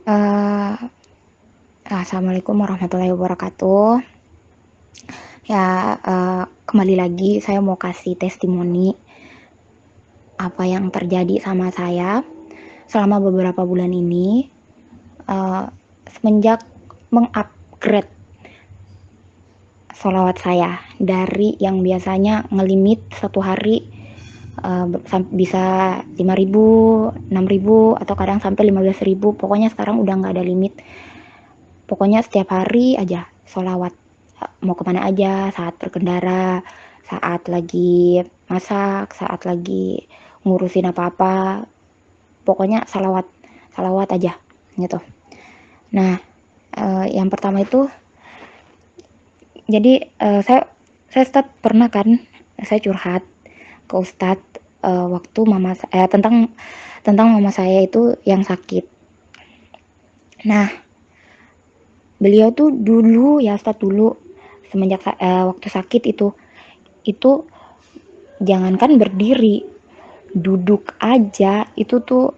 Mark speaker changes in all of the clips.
Speaker 1: Eh, Assalamualaikum warahmatullahi wabarakatuh. Ya, kembali lagi saya mau kasih testimoni apa yang terjadi sama saya selama beberapa bulan ini, eh, semenjak mengupgrade sholawat saya dari yang biasanya ngelimit satu hari bisa 5.000, 6.000, atau kadang sampai 15.000. Pokoknya sekarang udah nggak ada limit. Pokoknya setiap hari aja sholawat, mau kemana aja, saat berkendara, saat lagi masak, saat lagi ngurusin apa-apa, pokoknya salawat, salawat aja gitu. Nah, yang pertama itu, jadi saya start pernah kan, saya curhat ke Ustadz, waktu tentang mama saya itu yang sakit. Nah, beliau tuh dulu ya, Ustadz dulu semenjak waktu sakit itu jangankan berdiri, duduk aja itu tuh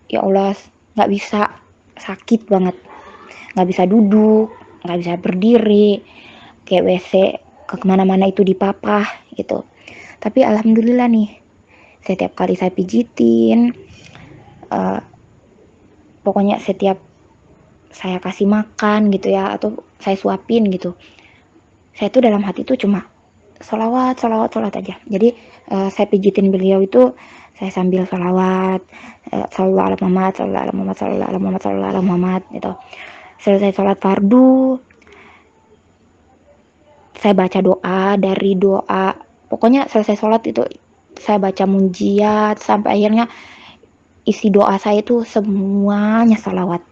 Speaker 1: ya Allah nggak bisa, sakit banget, nggak bisa duduk, nggak bisa berdiri, kayak WC ke kemana-mana itu dipapah gitu. Tapi alhamdulillah nih, setiap kali saya pijitin, uh, pokoknya setiap saya kasih makan gitu ya, atau saya suapin gitu, saya tuh dalam hati tuh cuma sholawat, sholawat, sholawat aja. Jadi saya pijitin beliau itu, saya sambil sholawat, sallallahu alaihi Muhammad, sallallahu alaihi Muhammad, sallallahu alaihi Muhammad, sallallahu alaihi Muhammad gitu. Selesai sholat fardu, saya baca doa, dari doa, pokoknya selesai sholat itu saya baca munjiat sampai akhirnya isi doa saya itu semuanya sholawat.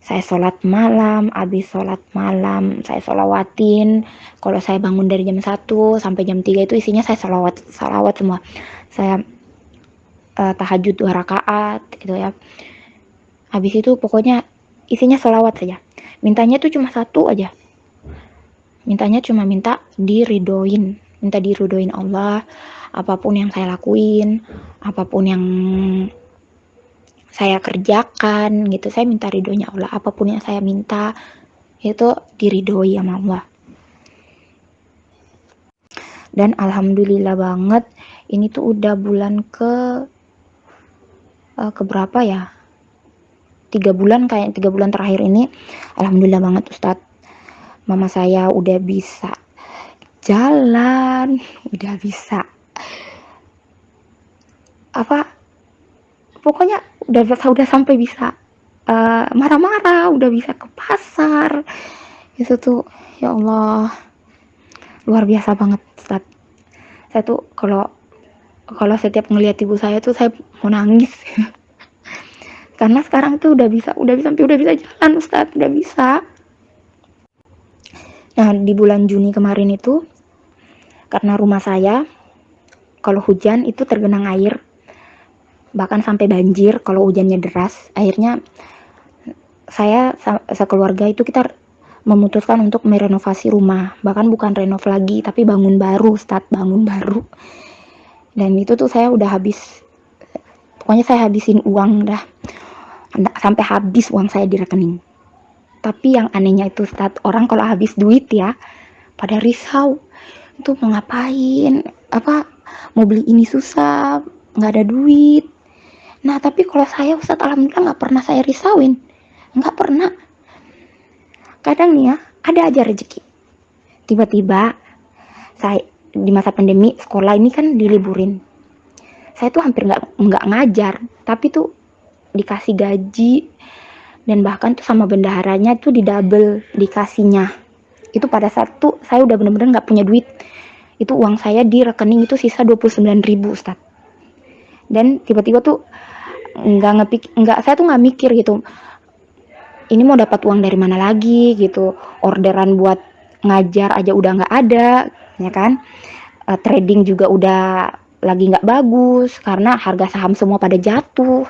Speaker 1: Saya sholat malam, habis sholat malam saya sholawatin. Kalau saya bangun dari jam 1 sampai jam 3 itu isinya saya sholawat, sholawat semua. Saya tahajud 2 rakaat gitu ya. Habis itu pokoknya isinya sholawat saja. Mintanya tuh cuma satu aja. Mintanya cuma minta diridoin Allah, apapun yang saya lakuin, apapun yang saya kerjakan gitu, saya minta ridhonya Allah. Apapun yang saya minta itu diridhoi sama Allah. Dan alhamdulillah banget, ini tuh udah bulan keberapa ya, 3 bulan, kayak 3 bulan terakhir ini. Alhamdulillah banget Ustadz, mama saya udah bisa jalan, udah bisa apa, pokoknya udah sampai bisa marah-marah, udah bisa ke pasar. Itu tuh ya Allah, luar biasa banget Ustadz. Saya tuh kalau kalau setiap ngelihat ibu saya tuh saya mau nangis. Karena sekarang tuh udah bisa jalan Ustadz, udah bisa. Nah, di bulan Juni kemarin itu, karena rumah saya kalau hujan itu tergenang air, bahkan sampai banjir kalau hujannya deras. Akhirnya saya sekeluarga itu kita memutuskan untuk merenovasi rumah. Bahkan bukan renov lagi, tapi bangun baru, Ustadz, bangun baru. Dan itu tuh saya udah pokoknya saya habisin uang dah, sampai habis uang saya di rekening. Tapi yang anehnya itu Ustadz, orang kalau habis duit ya pada risau, itu mau ngapain, apa, mau beli ini susah, nggak ada duit. Nah tapi kalau saya Ustadz alhamdulillah nggak pernah saya risauin, nggak pernah. Kadang nih ya ada aja rezeki, tiba-tiba saya di masa pandemi sekolah ini kan diliburin, saya tuh hampir nggak ngajar, tapi tuh dikasih gaji, dan bahkan tuh sama bendaharanya tuh didouble dikasihnya. Itu pada saat tuh saya udah bener-bener nggak punya duit. Itu uang saya di rekening itu sisa 29.000 Ustadz. Dan tiba-tiba tuh saya tuh nggak mikir gitu, ini mau dapat uang dari mana lagi gitu. Orderan buat ngajar aja udah nggak ada, ya kan. Trading juga udah lagi nggak bagus karena harga saham semua pada jatuh.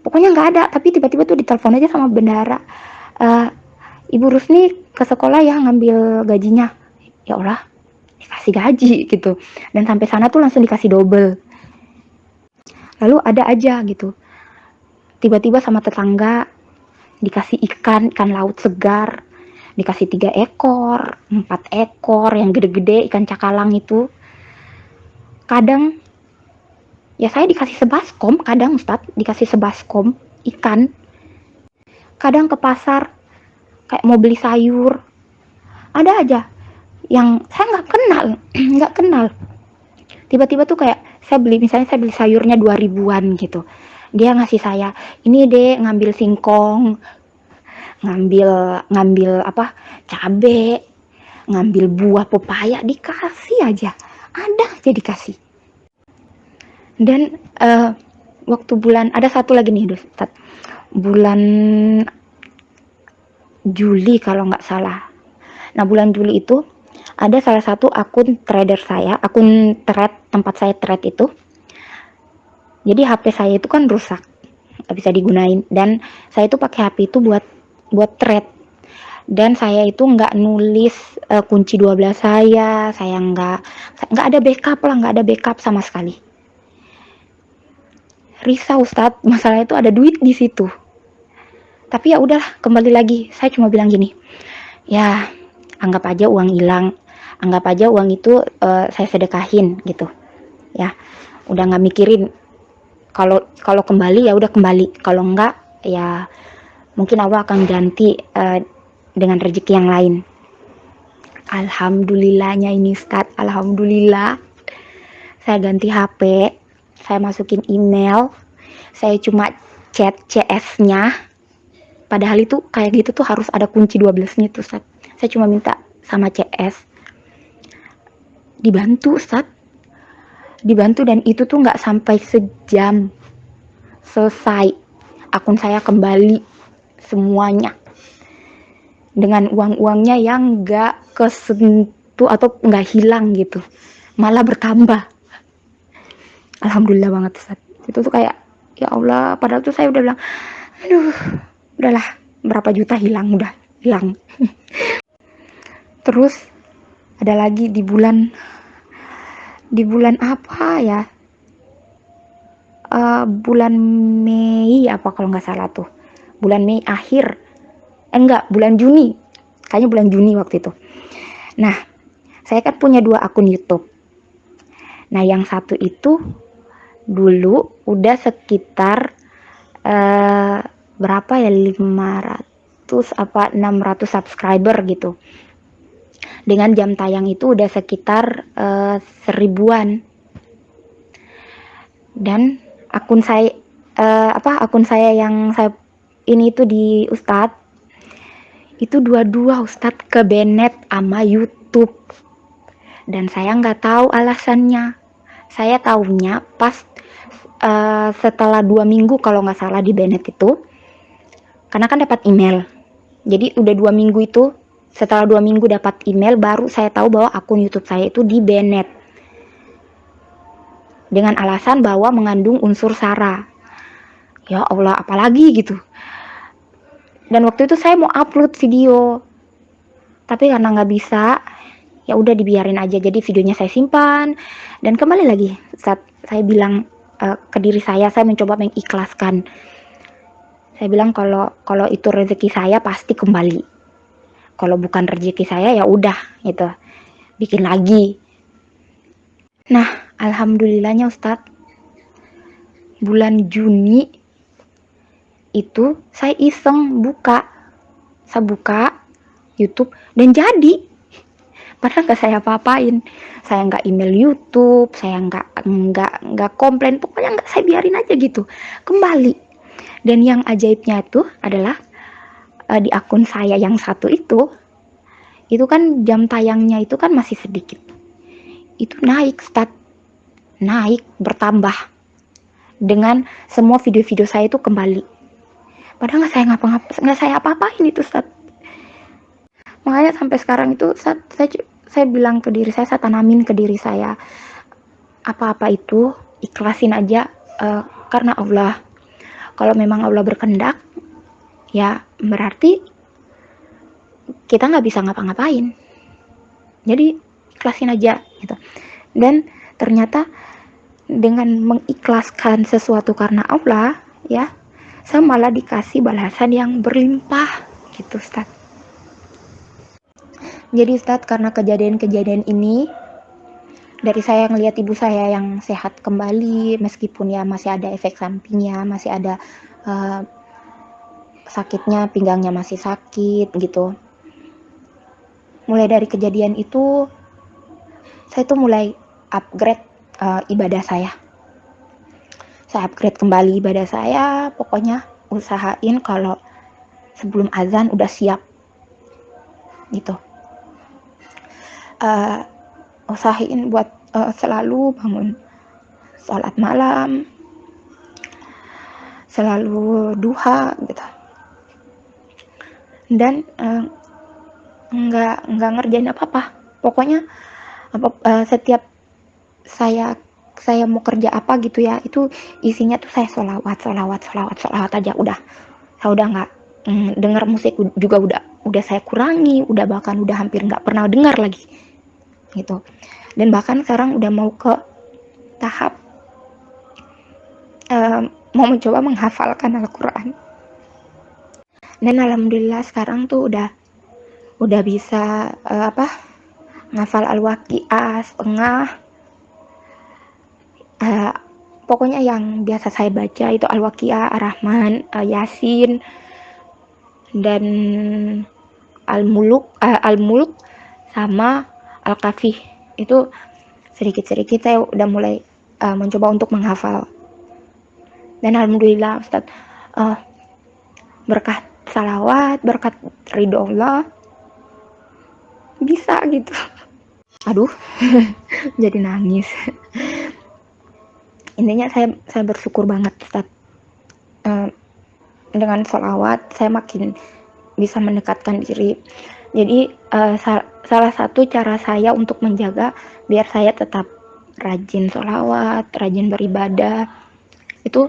Speaker 1: Pokoknya nggak ada, tapi tiba-tiba tuh ditelepon aja sama bendahara, Ibu Rusni ke sekolah ya ngambil gajinya. Ya Allah, dikasih gaji gitu. Dan sampai sana tuh langsung dikasih double. Lalu ada aja gitu, tiba-tiba sama tetangga dikasih ikan laut segar, dikasih 3 ekor, 4 ekor yang gede-gede, ikan cakalang itu. Kadang ya saya dikasih sebaskom, kadang Ustadz dikasih sebaskom ikan. Kadang ke pasar kayak mau beli sayur, ada aja yang saya nggak kenal, nggak kenal. Tiba-tiba tuh kayak misalnya saya beli sayurnya 2 ribuan gitu. Dia ngasih saya, ini deh ngambil singkong, ngambil ngambil apa, cabe, ngambil buah pepaya, dikasih aja. Ada aja dikasih. Dan waktu ada satu lagi nih Ustaz, bulan Juli kalau nggak salah. Nah bulan Juli itu ada salah satu akun trader saya, akun trade, tempat saya trade itu. Jadi HP saya itu kan rusak, nggak bisa digunain, dan saya itu pakai HP itu buat trade. Dan saya itu nggak nulis kunci 12 saya nggak ada backup lah, nggak ada backup sama sekali. Risau Ustadz, masalah itu ada duit di situ. Tapi ya udahlah, kembali lagi, saya cuma bilang gini, ya anggap aja uang hilang, anggap aja uang itu saya sedekahin gitu, ya udah nggak mikirin. Kalau kembali ya udah kembali, kalau enggak ya mungkin Allah akan ganti dengan rezeki yang lain. Alhamdulillahnya ini Ustaz, alhamdulillah saya ganti HP, saya masukin email, saya cuma chat CS-nya, padahal itu kayak gitu tuh harus ada kunci 12-nya tuh Ustaz. Saya cuma minta sama CS, dibantu Ustaz, dibantu, dan itu tuh nggak sampai sejam selesai akun saya kembali semuanya dengan uang-uangnya yang nggak kesentuh atau nggak hilang gitu, malah bertambah. Alhamdulillah banget Ustaz. Itu tuh kayak ya Allah, padahal tuh saya udah bilang aduh udahlah, berapa juta hilang, udah hilang. Terus ada lagi di bulan apa ya, bulan Mei apa kalau nggak salah tuh, bulan Mei akhir, enggak, bulan Juni, kayaknya bulan Juni waktu itu. Nah saya kan punya 2 akun YouTube. Nah yang satu itu dulu udah sekitar berapa ya, 500 apa 600 subscriber gitu, dengan jam tayang itu udah sekitar 1000-an. Dan akun saya akun saya yang saya ini itu di Ustadz itu dua-dua Ustadz ke banned sama YouTube, dan saya nggak tahu alasannya. Saya tahunya pas setelah 2 minggu kalau nggak salah di banned itu, karena kan dapat email. Jadi udah 2 minggu itu, setelah 2 minggu dapat email baru saya tahu bahwa akun YouTube saya itu di banned dengan alasan bahwa mengandung unsur SARA. Ya Allah, apalagi gitu. Dan waktu itu saya mau upload video, tapi karena nggak bisa, ya udah dibiarin aja. Jadi videonya saya simpan, dan kembali lagi saat saya bilang ke diri saya mencoba mengikhlaskan. Saya bilang kalau itu rezeki saya pasti kembali. Kalau bukan rezeki saya ya udah gitu, bikin lagi. Nah, alhamdulillahnya Ustadz, bulan Juni itu saya iseng saya buka YouTube dan jadi. Padahal nggak saya apa-apain, saya nggak email YouTube, saya nggak komplain, pokoknya nggak, saya biarin aja gitu, kembali. Dan yang ajaibnya tuh adalah di akun saya yang satu itu kan jam tayangnya itu kan masih sedikit, itu naik bertambah dengan semua video-video saya itu kembali. Padahal nggak saya apa-apain itu Ustaz. Makanya sampai sekarang itu saya bilang ke diri saya tanamin ke diri saya, apa-apa itu ikhlasin aja karena Allah. Kalau memang Allah berkehendak, ya berarti kita nggak bisa ngapa-ngapain. Jadi ikhlasin aja gitu. Dan ternyata dengan mengikhlaskan sesuatu karena Allah, ya saya malah dikasih balasan yang berlimpah gitu Ustaz. Jadi Ustaz, karena kejadian-kejadian ini, dari saya ngelihat ibu saya yang sehat kembali, meskipun ya masih ada efek sampingnya, masih ada sakitnya, pinggangnya masih sakit gitu. Mulai dari kejadian itu, saya tuh mulai upgrade ibadah saya. Saya upgrade kembali ibadah saya, pokoknya usahain kalau sebelum azan udah siap gitu. Usahain buat selalu bangun sholat malam, selalu duha gitu, dan nggak ngerjain apa-apa. Pokoknya setiap saya mau kerja apa gitu ya, itu isinya tuh saya sholawat aja. Udah, saya udah nggak dengar musik juga, udah saya kurangi, bahkan udah hampir nggak pernah dengar lagi gitu. Dan bahkan sekarang udah mau ke tahap mau mencoba menghafalkan Al-Quran. Dan alhamdulillah sekarang tuh udah bisa ngafal Al-Waqiah setengah. Pokoknya yang biasa saya baca itu Al-Waqiah, Ar-Rahman, Yasin, dan Al-Mulk sama Al-Kahfi. Itu sedikit-sedikit saya udah mulai mencoba untuk menghafal. Dan alhamdulillah Ustaz, berkat salawat, berkat ridho Allah, bisa gitu. Aduh, jadi nangis. Intinya saya bersyukur banget Ustaz. Dengan salawat saya makin bisa mendekatkan diri. Jadi salah satu cara saya untuk menjaga biar saya tetap rajin sholawat, rajin beribadah, itu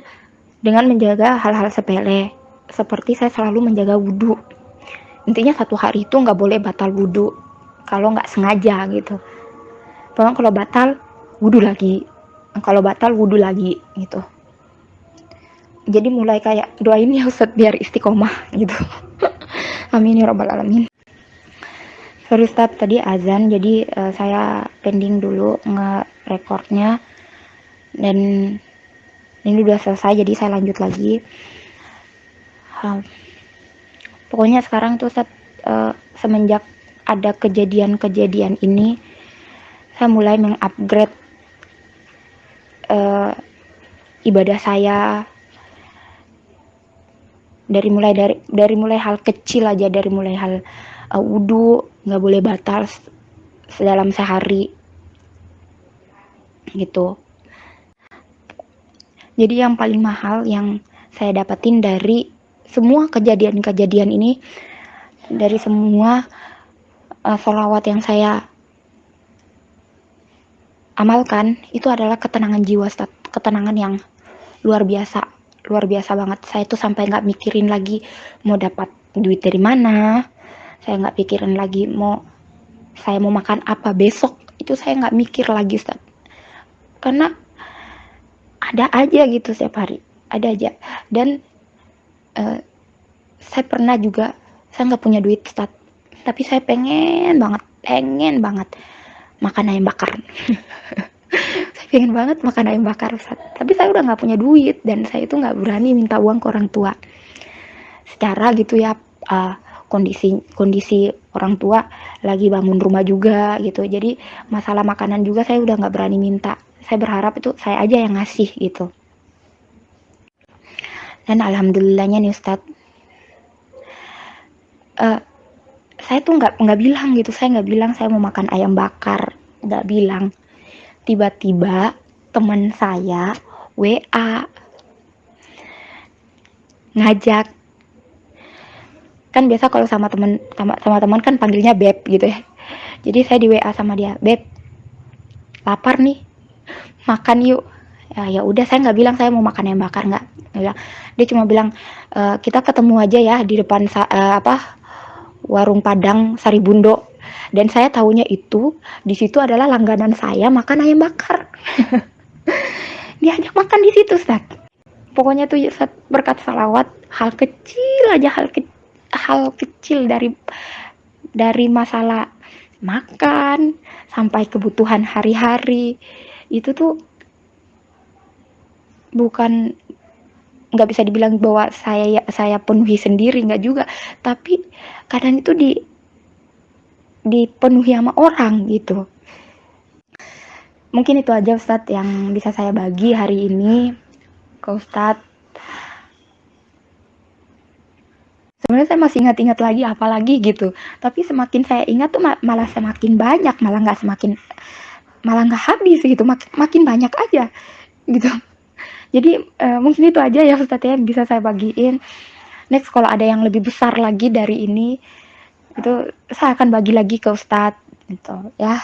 Speaker 1: dengan menjaga hal-hal sepele. Seperti saya selalu menjaga wudhu. Intinya satu hari itu nggak boleh batal wudhu kalau nggak sengaja gitu. Pokoknya kalau batal wudhu lagi, kalau batal wudhu lagi gitu. Jadi mulai kayak doain ya Ustaz biar istiqomah gitu. Amin ya rabbal alamin. Sorry Ustaz, tadi azan, jadi saya pending dulu nge-recordnya, dan ini udah selesai, jadi saya lanjut lagi. Pokoknya sekarang tuh Ustaz, semenjak ada kejadian-kejadian ini, saya mulai mengupgrade ibadah saya. Dari mulai hal kecil aja, dari mulai hal wudhu nggak boleh batal dalam sehari gitu. Jadi yang paling mahal yang saya dapetin dari semua kejadian-kejadian ini, dari semua sholawat yang saya amalkan, itu adalah ketenangan jiwa, ketenangan yang luar biasa banget. Saya tuh sampai nggak mikirin lagi mau dapat duit dari mana, saya nggak pikirin lagi saya mau makan apa besok, itu saya nggak mikir lagi Ustaz, karena ada aja gitu setiap hari, ada aja. Dan saya pernah juga, saya nggak punya duit Ustaz, tapi saya pengen banget makan ayam bakar. Saya pengen banget makan ayam bakar Ustaz, tapi saya udah nggak punya duit, dan saya itu nggak berani minta uang ke orang tua. Secara gitu ya, kondisi orang tua lagi bangun rumah juga gitu, jadi masalah makanan juga saya udah nggak berani minta. Saya berharap itu saya aja yang ngasih gitu. Dan alhamdulillahnya nih Ustadz, saya tuh nggak bilang gitu, saya nggak bilang saya mau makan ayam bakar, nggak bilang. Tiba-tiba teman saya WA ngajak, kan biasa kalau sama teman kan panggilnya beb gitu ya. Jadi saya di WA sama dia, beb, lapar nih, makan yuk. Ya udah, saya nggak bilang saya mau makan ayam bakar, nggak. Dia cuma bilang, kita ketemu aja ya di depan warung Padang Saribundo. Dan saya tahunya itu di situ adalah langganan saya makan ayam bakar. Dia ajak makan di situ Ustaz. Pokoknya tuh Ustadz berkat salawat, hal kecil aja, hal kecil dari masalah makan sampai kebutuhan hari-hari itu tuh bukan, nggak bisa dibilang bahwa saya penuhi sendiri, nggak juga, tapi kadang itu dipenuhi sama orang gitu. Mungkin itu aja Ustadz yang bisa saya bagi hari ini ke Ustadz. Sebenarnya saya masih ingat-ingat lagi apalagi gitu, tapi semakin saya ingat tuh malah semakin banyak, malah nggak habis gitu, makin banyak aja gitu. Jadi mungkin itu aja ya Ustadz ya bisa saya bagiin. Next kalau ada yang lebih besar lagi dari ini, itu saya akan bagi lagi ke Ustadz gitu ya.